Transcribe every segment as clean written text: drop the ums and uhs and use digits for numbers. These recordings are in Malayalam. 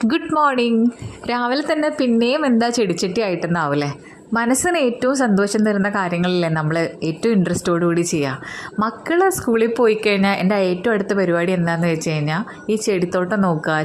Good morning. രാവിലെ തന്നെ പിന്നെയും എന്താ ചെടിച്ചട്ടി ആയിട്ടെന്നാവൂലേ. മനസ്സിന് ഏറ്റവും സന്തോഷം തരുന്ന കാര്യങ്ങളില്ലേ നമ്മൾ ഏറ്റവും ഇൻട്രസ്റ്റോടുകൂടി ചെയ്യുക. മക്കൾ സ്കൂളിൽ പോയി കഴിഞ്ഞാൽ എൻ്റെ ഏറ്റവും അടുത്ത പരിപാടി എന്താണെന്ന് വെച്ച് കഴിഞ്ഞാൽ ഈ ചെടിത്തോട്ടം നോക്കുക,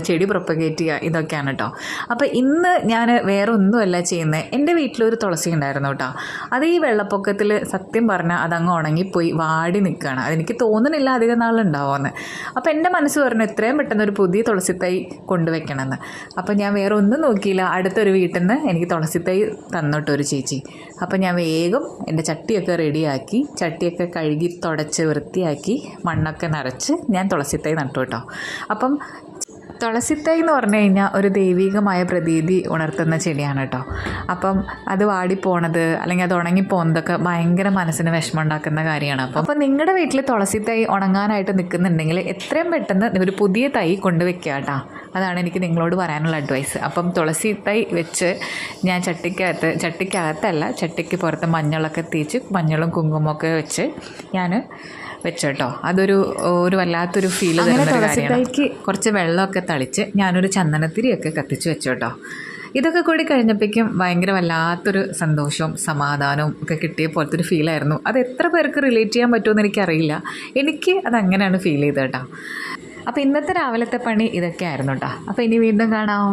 ചെടി പ്രൊപ്പഗേറ്റ് ചെയ്യുക, ഇതൊക്കെയാണ് കേട്ടോ. അപ്പോൾ ഇന്ന് ഞാൻ വേറെ ഒന്നുമല്ല ചെയ്യുന്നത്. എൻ്റെ വീട്ടിലൊരു തുളസി ഉണ്ടായിരുന്നു കേട്ടോ. അത് ഈ വെള്ളപ്പൊക്കത്തിൽ സത്യം പറഞ്ഞാൽ അതങ്ങ് ഉണങ്ങിപ്പോയി വാടി നിൽക്കുകയാണ്. അതെനിക്ക് തോന്നുന്നില്ല അധികം നാളുണ്ടാവുമെന്ന്. അപ്പോൾ എൻ്റെ മനസ്സ് പറഞ്ഞു എത്രയും പെട്ടെന്ന് ഒരു പുതിയ തുളസിത്തൈ കൊണ്ടുവയ്ക്കണമെന്ന്. അപ്പോൾ ഞാൻ വേറെ ഒന്നും നോക്കിയില്ല. അടുത്തൊരു വീട്ടിൽ നിന്ന് എനിക്ക് തുളസിത്തൈ തന്നിട്ടൊരു ചേച്ചി. അപ്പോൾ ഞാൻ വേഗം എൻ്റെ ചട്ടിയൊക്കെ റെഡിയാക്കി, ചട്ടിയൊക്കെ കഴുകി തുടച്ച് വൃത്തിയാക്കി മണ്ണൊക്കെ നിറച്ച് ഞാൻ തുളസിത്തൈ നട്ടു കേട്ടോ. അപ്പം തുളസിത്തൈ എന്ന് പറഞ്ഞു കഴിഞ്ഞാൽ ഒരു ദൈവികമായ പ്രതീതി ഉണർത്തുന്ന ചെടിയാണ് കേട്ടോ. അപ്പം അത് വാടിപ്പോണത് അല്ലെങ്കിൽ അത് ഉണങ്ങിപ്പോകുന്നതൊക്കെ ഭയങ്കര മനസ്സിന് വിഷമം ഉണ്ടാക്കുന്ന കാര്യമാണ്. അപ്പം നിങ്ങളുടെ വീട്ടിൽ തുളസിത്തൈ ഉണങ്ങാനായിട്ട് നിൽക്കുന്നുണ്ടെങ്കിൽ എത്രയും പെട്ടെന്ന് ഒരു പുതിയ തൈ കൊണ്ടുവയ്ക്കുക കേട്ടോ. അതാണ് എനിക്ക് നിങ്ങളോട് പറയാനുള്ള അഡ്വൈസ്. അപ്പം തുളസി തൈ വെച്ച് ഞാൻ ചട്ടിക്കകത്തല്ല, ചട്ടിക്ക് പുറത്ത് മഞ്ഞളൊക്കെ തേച്ച് മഞ്ഞളും കുങ്കുമൊക്കെ വെച്ച് ഞാൻ വെച്ചോട്ടോ. അതൊരു വല്ലാത്തൊരു ഫീല് തരുന്ന തുളസിത്തൈക്ക് കുറച്ച് വെള്ളമൊക്കെ തളിച്ച് ഞാനൊരു ചന്ദനത്തിരിയൊക്കെ കത്തിച്ച് വെച്ചോട്ടോ. ഇതൊക്കെ കൂടി കഴിഞ്ഞപ്പോഴേക്കും ഭയങ്കര വല്ലാത്തൊരു സന്തോഷവും സമാധാനവും ഒക്കെ കിട്ടിയ പോലത്തെ ഒരു ഫീലായിരുന്നു. അത് എത്ര പേർക്ക് റിലേറ്റ് ചെയ്യാൻ പറ്റുമെന്ന് എനിക്കറിയില്ല. എനിക്ക് അതങ്ങനെയാണ് ഫീൽ ചെയ്തത് കേട്ടോ. അപ്പോൾ ഇന്നത്തെ രാവിലത്തെ പണി ഇതൊക്കെ ആയിരുന്നു കേട്ടോ. അപ്പോൾ ഇനി വീണ്ടും കാണാം.